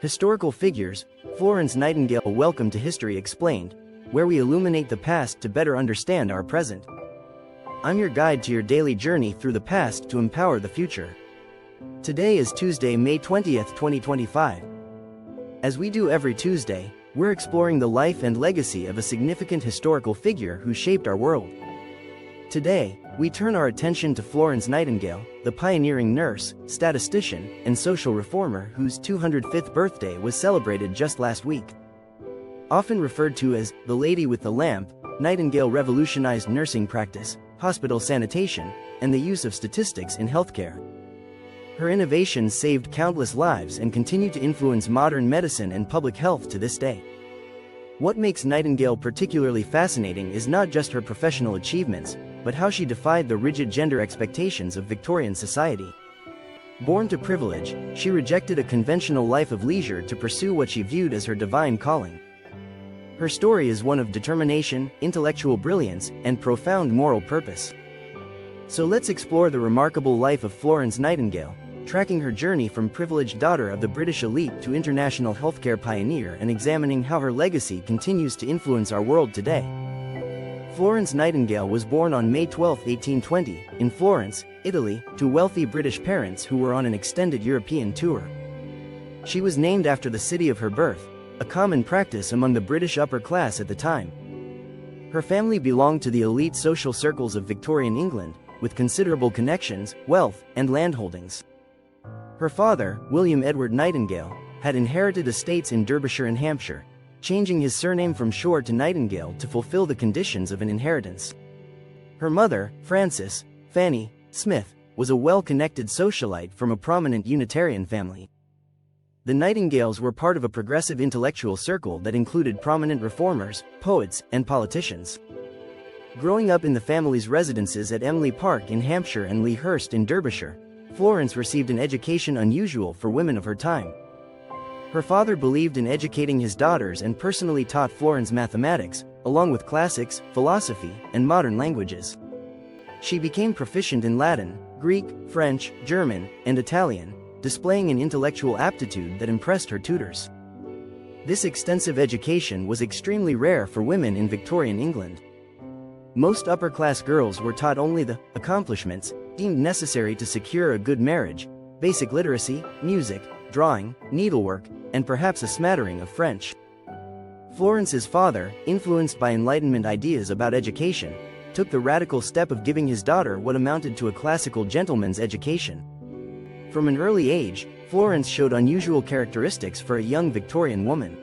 Historical figures, Florence Nightingale. Welcome to History Explained, where we illuminate the past to better understand our present. I'm your guide to your daily journey through the past to empower the future. Today is Tuesday, May 20th, 2025. As we do every Tuesday, we're exploring the life and legacy of a significant historical figure who shaped our world. Today, we turn our attention to Florence Nightingale, the pioneering nurse, statistician, and social reformer whose 205th birthday was celebrated just last week. Often referred to as the Lady with the Lamp, Nightingale revolutionized nursing practice, hospital sanitation, and the use of statistics in healthcare. Her innovations saved countless lives and continue to influence modern medicine and public health to this day. What makes Nightingale particularly fascinating is not just her professional achievements, but how she defied the rigid gender expectations of Victorian society. Born to privilege, she rejected a conventional life of leisure to pursue what she viewed as her divine calling. Her story is one of determination, intellectual brilliance, and profound moral purpose. So let's explore the remarkable life of Florence Nightingale, tracking her journey from privileged daughter of the British elite to international healthcare pioneer and examining how her legacy continues to influence our world today. Florence Nightingale was born on May 12, 1820, in Florence, Italy, to wealthy British parents who were on an extended European tour. She was named after the city of her birth, a common practice among the British upper class at the time. Her family belonged to the elite social circles of Victorian England, with considerable connections, wealth, and landholdings. Her father, William Edward Nightingale, had inherited estates in Derbyshire and Hampshire, changing his surname from Shore to Nightingale to fulfill the conditions of an inheritance. Her mother, Frances Fanny Smith, was a well-connected socialite from a prominent Unitarian family. The Nightingales were part of a progressive intellectual circle that included prominent reformers, poets, and politicians. Growing up in the family's residences at Emley Park in Hampshire and Lea Hurst in Derbyshire, Florence received an education unusual for women of her time. Her father believed in educating his daughters and personally taught Florence mathematics, along with classics, philosophy, and modern languages. She became proficient in Latin, Greek, French, German, and Italian, displaying an intellectual aptitude that impressed her tutors. This extensive education was extremely rare for women in Victorian England. Most upper-class girls were taught only the accomplishments deemed necessary to secure a good marriage: basic literacy, music, drawing, needlework, and perhaps a smattering of French. Florence's father, influenced by Enlightenment ideas about education, took the radical step of giving his daughter what amounted to a classical gentleman's education. From an early age, Florence showed unusual characteristics for a young Victorian woman.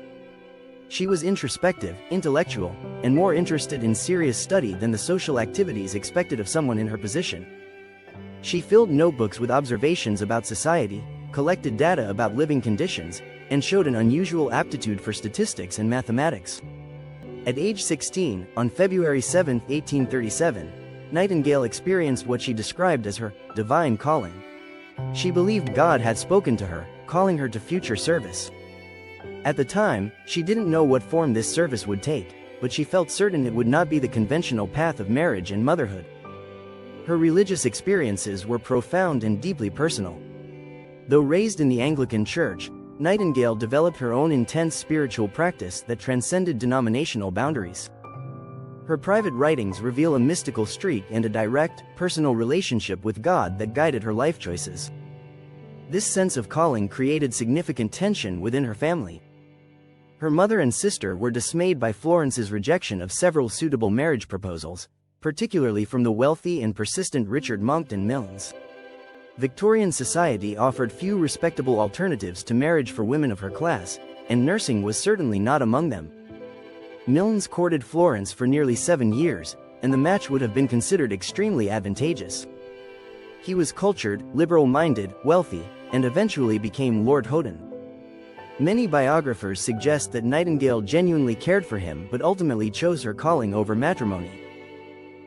She was introspective, intellectual, and more interested in serious study than the social activities expected of someone in her position. She filled notebooks with observations about society, collected data about living conditions, and showed an unusual aptitude for statistics and mathematics. At age 16, on February 7, 1837, Nightingale experienced what she described as her divine calling. She believed God had spoken to her, calling her to future service. At the time, she didn't know what form this service would take, but she felt certain it would not be the conventional path of marriage and motherhood. Her religious experiences were profound and deeply personal. Though raised in the Anglican Church, Nightingale developed her own intense spiritual practice that transcended denominational boundaries. Her private writings reveal a mystical streak and a direct, personal relationship with God that guided her life choices. This sense of calling created significant tension within her family. Her mother and sister were dismayed by Florence's rejection of several suitable marriage proposals, particularly from the wealthy and persistent Richard Monckton Milnes. Victorian society offered few respectable alternatives to marriage for women of her class, and nursing was certainly not among them. Milnes courted Florence for nearly 7 years, and the match would have been considered extremely advantageous. He was cultured, liberal-minded, wealthy, and eventually became Lord Houghton. Many biographers suggest that Nightingale genuinely cared for him but ultimately chose her calling over matrimony.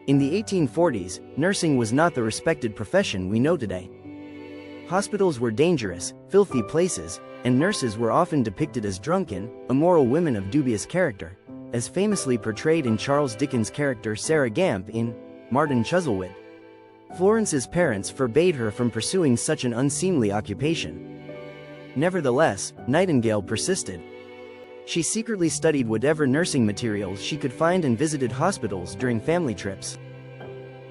In the 1840s, nursing was not the respected profession we know today. Hospitals were dangerous, filthy places, and nurses were often depicted as drunken, immoral women of dubious character, as famously portrayed in Charles Dickens' character Sarah Gamp in Martin Chuzzlewit. Florence's parents forbade her from pursuing such an unseemly occupation. Nevertheless, Nightingale persisted. She secretly studied whatever nursing materials she could find and visited hospitals during family trips.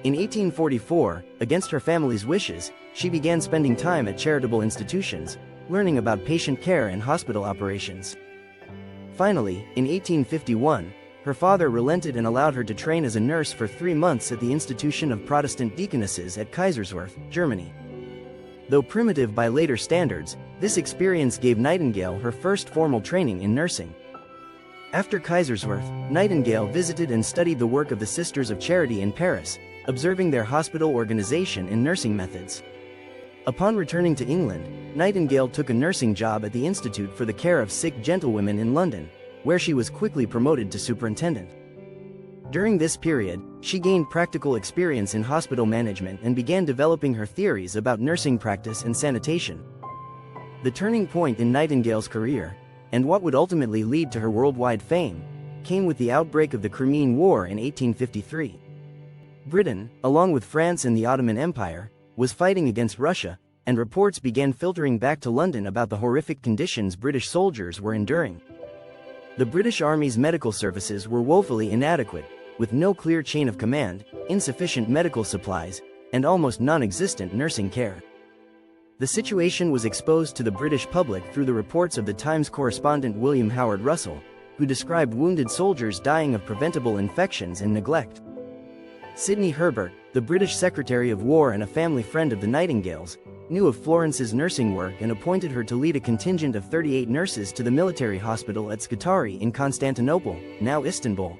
In 1844, against her family's wishes, she began spending time at charitable institutions, learning about patient care and hospital operations. Finally, in 1851, her father relented and allowed her to train as a nurse for 3 months at the Institution of Protestant Deaconesses at Kaiserswerth, Germany. Though primitive by later standards, this experience gave Nightingale her first formal training in nursing. After Kaiserswerth, Nightingale visited and studied the work of the Sisters of Charity in Paris, observing their hospital organization and nursing methods. Upon returning to England, Nightingale took a nursing job at the Institute for the Care of Sick Gentlewomen in London, where she was quickly promoted to superintendent. During this period, she gained practical experience in hospital management and began developing her theories about nursing practice and sanitation. The turning point in Nightingale's career, and what would ultimately lead to her worldwide fame, came with the outbreak of the Crimean War in 1853. Britain, along with France and the Ottoman Empire, was fighting against Russia, and reports began filtering back to London about the horrific conditions British soldiers were enduring. The British Army's medical services were woefully inadequate, with no clear chain of command, insufficient medical supplies, and almost non-existent nursing care. The situation was exposed to the British public through the reports of the Times correspondent William Howard Russell, who described wounded soldiers dying of preventable infections and neglect. Sidney Herbert, the British Secretary of War and a family friend of the Nightingales, knew of Florence's nursing work and appointed her to lead a contingent of 38 nurses to the military hospital at Scutari in Constantinople, now Istanbul.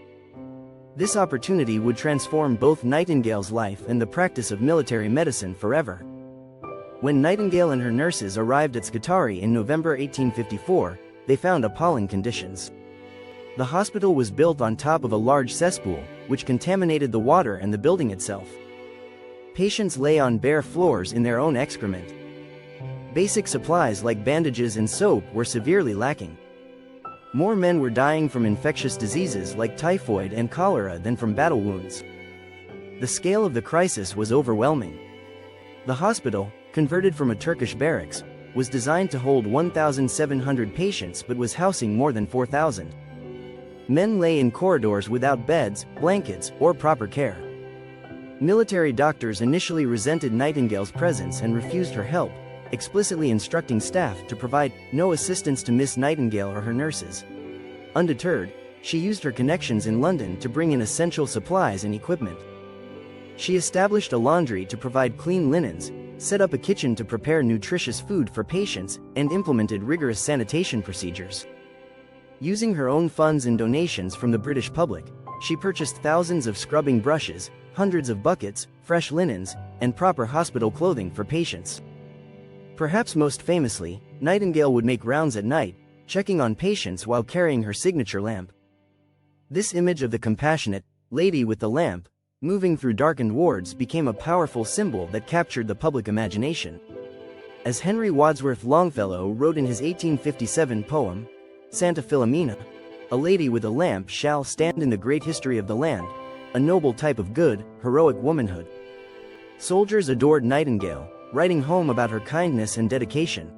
This opportunity would transform both Nightingale's life and the practice of military medicine forever. When Nightingale and her nurses arrived at Scutari in November 1854, they found appalling conditions. The hospital was built on top of a large cesspool, which contaminated the water and the building itself. Patients lay on bare floors in their own excrement. Basic supplies like bandages and soap were severely lacking. More men were dying from infectious diseases like typhoid and cholera than from battle wounds. The scale of the crisis was overwhelming. The hospital, converted from a Turkish barracks, was designed to hold 1,700 patients but was housing more than 4,000. Men lay in corridors without beds, blankets, or proper care. Military doctors initially resented Nightingale's presence and refused her help, explicitly instructing staff to provide no assistance to Miss Nightingale or her nurses. Undeterred, she used her connections in London to bring in essential supplies and equipment. She established a laundry to provide clean linens, set up a kitchen to prepare nutritious food for patients, and implemented rigorous sanitation procedures. Using her own funds and donations from the British public, she purchased thousands of scrubbing brushes, hundreds of buckets, fresh linens, and proper hospital clothing for patients. Perhaps most famously, Nightingale would make rounds at night, checking on patients while carrying her signature lamp. This image of the compassionate lady with the lamp, moving through darkened wards, became a powerful symbol that captured the public imagination. As Henry Wadsworth Longfellow wrote in his 1857 poem, Santa Filomena, a lady with a lamp shall stand in the great history of the land, a noble type of good, heroic womanhood. Soldiers adored Nightingale, writing home about her kindness and dedication.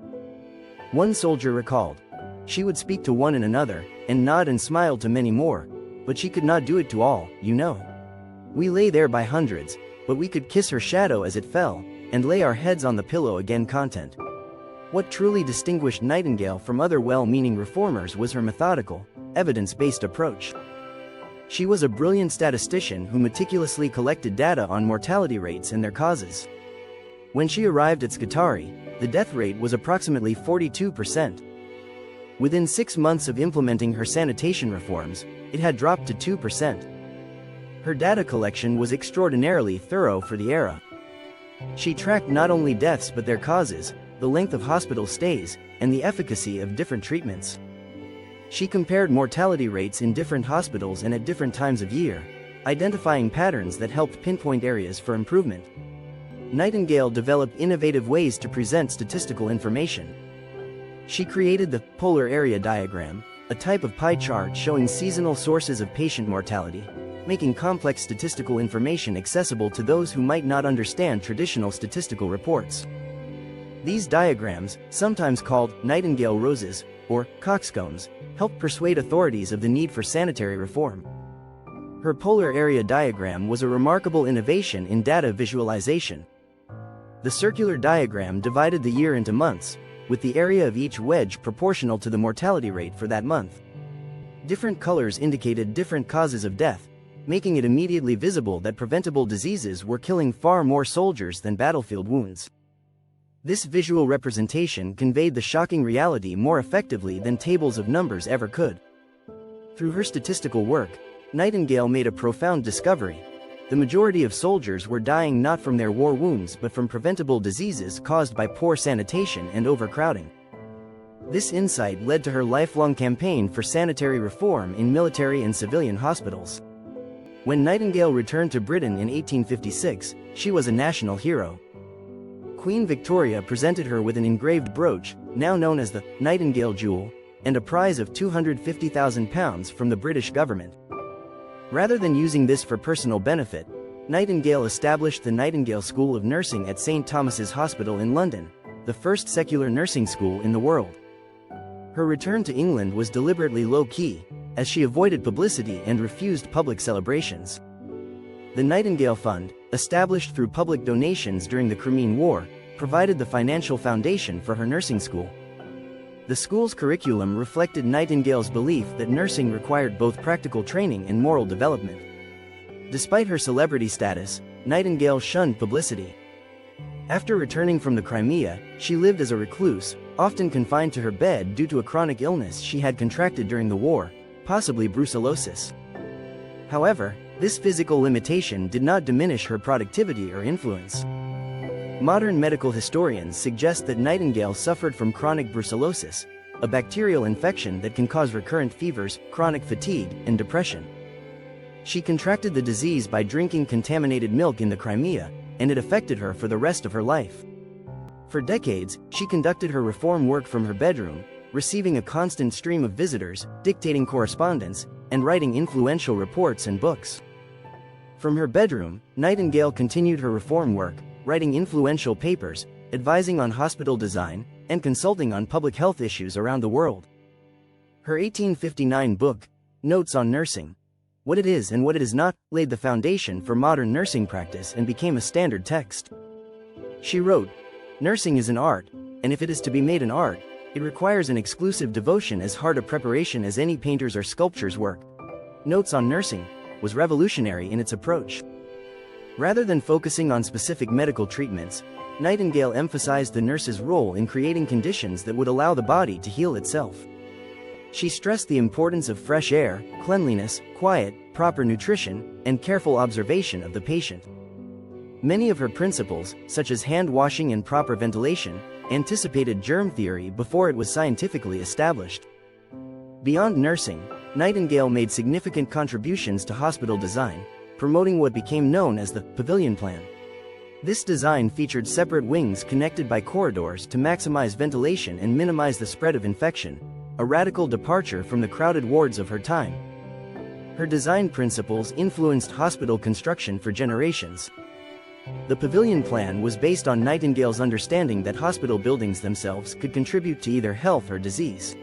One soldier recalled, "She would speak to one and another, and nod and smile to many more, but she could not do it to all, you know. We lay there by hundreds, but we could kiss her shadow as it fell, and lay our heads on the pillow again content." What truly distinguished Nightingale from other well-meaning reformers was her methodical, evidence-based approach. She was a brilliant statistician who meticulously collected data on mortality rates and their causes. When she arrived at Scutari, the death rate was approximately 42%. Within 6 months of implementing her sanitation reforms, it had dropped to 2%. Her data collection was extraordinarily thorough for the era. She tracked not only deaths but their causes, the length of hospital stays, and the efficacy of different treatments. She compared mortality rates in different hospitals and at different times of year, identifying patterns that helped pinpoint areas for improvement. Nightingale developed innovative ways to present statistical information. She created the polar area diagram, a type of pie chart showing seasonal sources of patient mortality, making complex statistical information accessible to those who might not understand traditional statistical reports. These diagrams, sometimes called Nightingale roses or coxcombs, helped persuade authorities of the need for sanitary reform. Her polar area diagram was a remarkable innovation in data visualization. The circular diagram divided the year into months, with the area of each wedge proportional to the mortality rate for that month. Different colors indicated different causes of death, making it immediately visible that preventable diseases were killing far more soldiers than battlefield wounds. This visual representation conveyed the shocking reality more effectively than tables of numbers ever could. Through her statistical work, Nightingale made a profound discovery. The majority of soldiers were dying not from their war wounds but from preventable diseases caused by poor sanitation and overcrowding. This insight led to her lifelong campaign for sanitary reform in military and civilian hospitals. When Nightingale returned to Britain in 1856, she was a national hero. Queen Victoria presented her with an engraved brooch, now known as the Nightingale Jewel, and a prize of £250,000 from the British government. Rather than using this for personal benefit, Nightingale established the Nightingale School of Nursing at St. Thomas's Hospital in London, the first secular nursing school in the world. Her return to England was deliberately low-key, as she avoided publicity and refused public celebrations. The Nightingale Fund, established through public donations during the Crimean War, provided the financial foundation for her nursing school. The school's curriculum reflected Nightingale's belief that nursing required both practical training and moral development. Despite her celebrity status, Nightingale shunned publicity. After returning from the Crimea, she lived as a recluse, often confined to her bed due to a chronic illness she had contracted during the war, possibly brucellosis. However, this physical limitation did not diminish her productivity or influence. Modern medical historians suggest that Nightingale suffered from chronic brucellosis, a bacterial infection that can cause recurrent fevers, chronic fatigue, and depression. She contracted the disease by drinking contaminated milk in the Crimea, and it affected her for the rest of her life. For decades, she conducted her reform work from her bedroom, receiving a constant stream of visitors, dictating correspondence, and writing influential reports and books. From her bedroom, Nightingale continued her reform work, writing influential papers, advising on hospital design, and consulting on public health issues around the world. Her 1859 book, Notes on Nursing, What It Is and What It Is Not, laid the foundation for modern nursing practice and became a standard text. She wrote, "Nursing is an art, and if it is to be made an art, it requires an exclusive devotion as hard a preparation as any painter's or sculptor's work." Notes on Nursing was revolutionary in its approach. Rather than focusing on specific medical treatments, Nightingale emphasized the nurse's role in creating conditions that would allow the body to heal itself. She stressed the importance of fresh air, cleanliness, quiet, proper nutrition, and careful observation of the patient. Many of her principles, such as hand washing and proper ventilation, anticipated germ theory before it was scientifically established. Beyond nursing, Nightingale made significant contributions to hospital design, promoting what became known as the pavilion plan. This design featured separate wings connected by corridors to maximize ventilation and minimize the spread of infection, a radical departure from the crowded wards of her time. Her design principles influenced hospital construction for generations. The pavilion plan was based on Nightingale's understanding that hospital buildings themselves could contribute to either health or disease.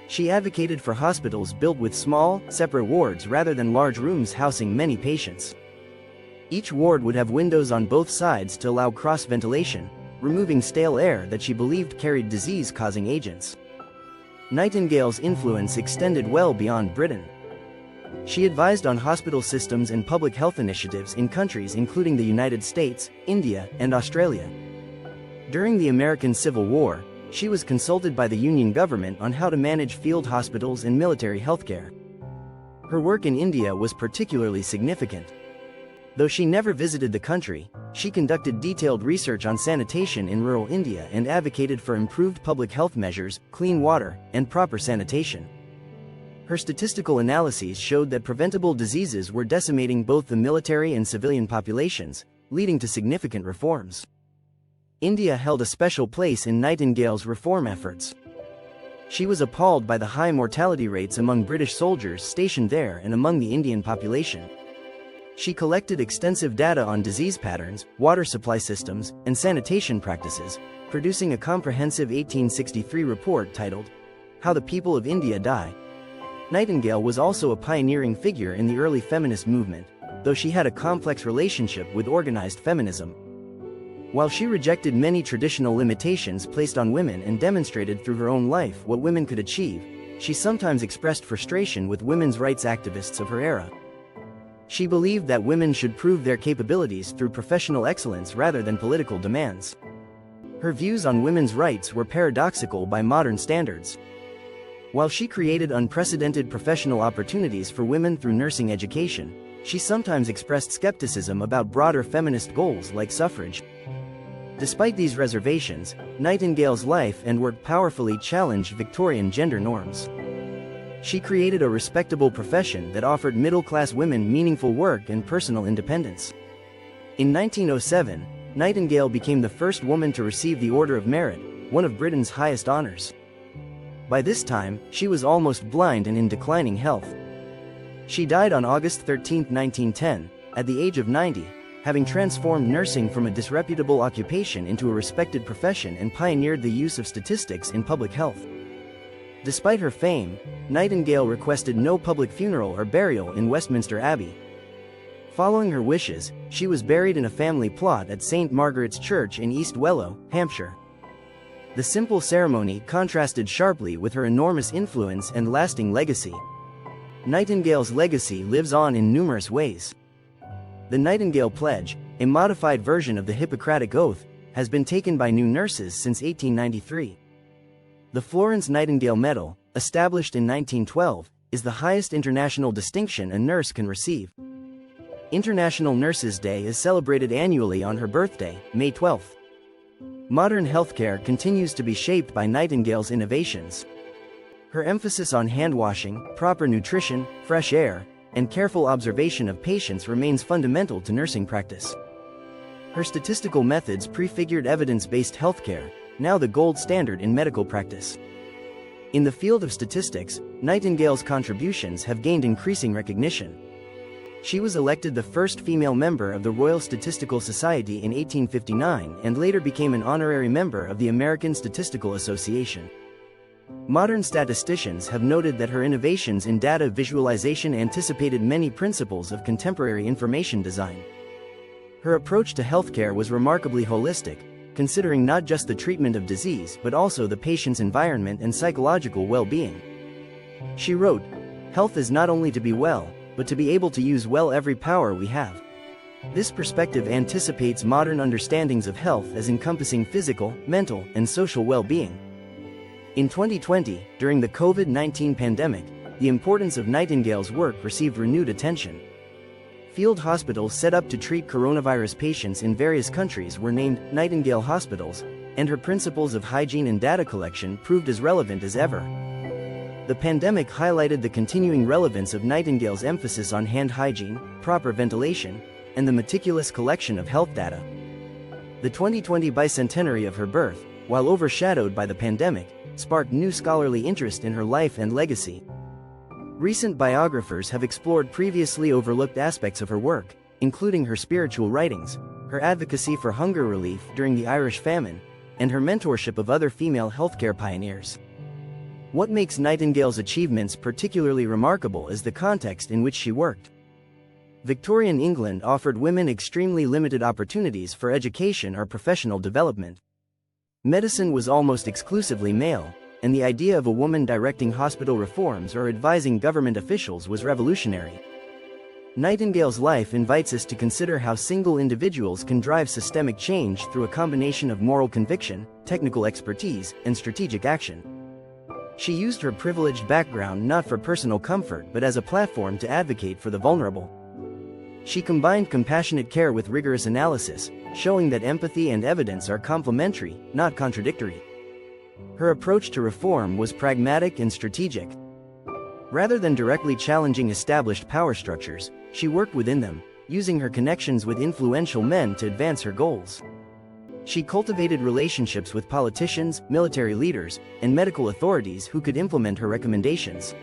She advocated for hospitals built with small, separate wards rather than large rooms housing many patients. Each ward would have windows on both sides to allow cross-ventilation, removing stale air that she believed carried disease-causing agents. Nightingale's influence extended well beyond Britain. She advised on hospital systems and public health initiatives in countries including the United States, India, and Australia. During the American Civil War, she was consulted by the Union government on how to manage field hospitals and military healthcare. Her work in India was particularly significant. Though she never visited the country, she conducted detailed research on sanitation in rural India and advocated for improved public health measures, clean water, and proper sanitation. Her statistical analyses showed that preventable diseases were decimating both the military and civilian populations, leading to significant reforms. India held a special place in Nightingale's reform efforts. She was appalled by the high mortality rates among British soldiers stationed there and among the Indian population. She collected extensive data on disease patterns, water supply systems, and sanitation practices, producing a comprehensive 1863 report titled, How the People of India Die. Nightingale was also a pioneering figure in the early feminist movement, though she had a complex relationship with organized feminism. While she rejected many traditional limitations placed on women and demonstrated through her own life what women could achieve, she sometimes expressed frustration with women's rights activists of her era. She believed that women should prove their capabilities through professional excellence rather than political demands. Her views on women's rights were paradoxical by modern standards. While she created unprecedented professional opportunities for women through nursing education, she sometimes expressed skepticism about broader feminist goals like suffrage. Despite these reservations, Nightingale's life and work powerfully challenged Victorian gender norms. She created a respectable profession that offered middle-class women meaningful work and personal independence. In 1907, Nightingale became the first woman to receive the Order of Merit, one of Britain's highest honors. By this time, she was almost blind and in declining health. She died on August 13, 1910, at the age of 90, having transformed nursing from a disreputable occupation into a respected profession and pioneered the use of statistics in public health. Despite her fame, Nightingale requested no public funeral or burial in Westminster Abbey. Following her wishes, she was buried in a family plot at St. Margaret's Church in East Wellow, Hampshire. The simple ceremony contrasted sharply with her enormous influence and lasting legacy. Nightingale's legacy lives on in numerous ways. The Nightingale Pledge, a modified version of the Hippocratic Oath, has been taken by new nurses since 1893. The Florence Nightingale Medal, established in 1912, is the highest international distinction a nurse can receive. International Nurses' Day is celebrated annually on her birthday, May 12. Modern healthcare continues to be shaped by Nightingale's innovations. Her emphasis on hand-washing, proper nutrition, fresh air, and careful observation of patients remains fundamental to nursing practice. Her statistical methods prefigured evidence-based healthcare, now the gold standard in medical practice. In the field of statistics, Nightingale's contributions have gained increasing recognition. She was elected the first female member of the Royal Statistical Society in 1859 and later became an honorary member of the American Statistical Association. Modern statisticians have noted that her innovations in data visualization anticipated many principles of contemporary information design. Her approach to healthcare was remarkably holistic, considering not just the treatment of disease but also the patient's environment and psychological well-being. She wrote, "Health is not only to be well, but to be able to use well every power we have." This perspective anticipates modern understandings of health as encompassing physical, mental, and social well-being. In 2020, during the COVID-19 pandemic, the importance of Nightingale's work received renewed attention. Field hospitals set up to treat coronavirus patients in various countries were named Nightingale hospitals, and her principles of hygiene and data collection proved as relevant as ever. The pandemic highlighted the continuing relevance of Nightingale's emphasis on hand hygiene, proper ventilation, and the meticulous collection of health data. The 2020 bicentenary of her birth, while overshadowed by the pandemic, sparked new scholarly interest in her life and legacy. Recent biographers have explored previously overlooked aspects of her work, including her spiritual writings, her advocacy for hunger relief during the Irish famine, and her mentorship of other female healthcare pioneers. What makes Nightingale's achievements particularly remarkable is the context in which she worked. Victorian England offered women extremely limited opportunities for education or professional development. Medicine was almost exclusively male, and the idea of a woman directing hospital reforms or advising government officials was revolutionary. Nightingale's life invites us to consider how single individuals can drive systemic change through a combination of moral conviction, technical expertise, and strategic action. She used her privileged background not for personal comfort but as a platform to advocate for the vulnerable. She combined compassionate care with rigorous analysis, showing that empathy and evidence are complementary, not contradictory. Her approach to reform was pragmatic and strategic. Rather than directly challenging established power structures, she worked within them, using her connections with influential men to advance her goals. She cultivated relationships with politicians, military leaders, and medical authorities who could implement her recommendations.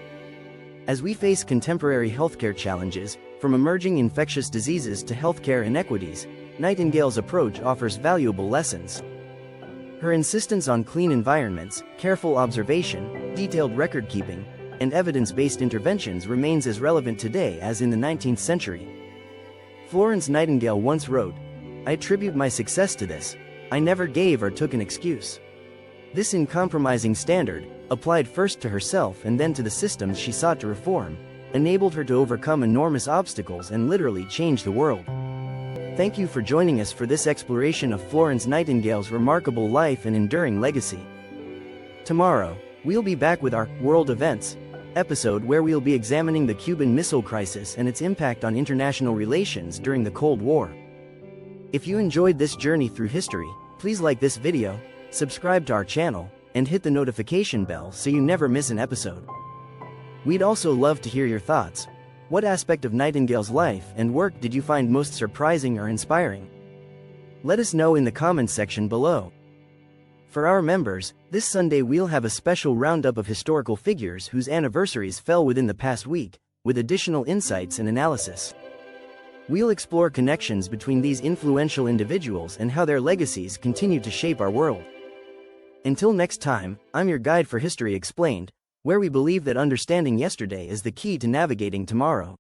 As we face contemporary healthcare challenges, From emerging infectious diseases to healthcare inequities, Nightingale's approach offers valuable lessons. Her insistence on clean environments, careful observation, detailed record-keeping, and evidence-based interventions remains as relevant today as in the 19th century. Florence Nightingale once wrote, "I attribute my success to this. I never gave or took an excuse." This uncompromising standard, applied first to herself and then to the systems she sought to reform, enabled her to overcome enormous obstacles and literally change the world. Thank you for joining us for this exploration of Florence Nightingale's remarkable life and enduring legacy. Tomorrow, we'll be back with our World Events episode where we'll be examining the Cuban Missile Crisis and its impact on international relations during the Cold War. If you enjoyed this journey through history, please like this video, subscribe to our channel, and hit the notification bell so you never miss an episode. We'd also love to hear your thoughts. What aspect of Nightingale's life and work did you find most surprising or inspiring? Let us know in the comments section below. For our members, this Sunday we'll have a special roundup of historical figures whose anniversaries fell within the past week, with additional insights and analysis. We'll explore connections between these influential individuals and how their legacies continue to shape our world. Until next time, I'm your guide for History Explained, where we believe that understanding yesterday is the key to navigating tomorrow.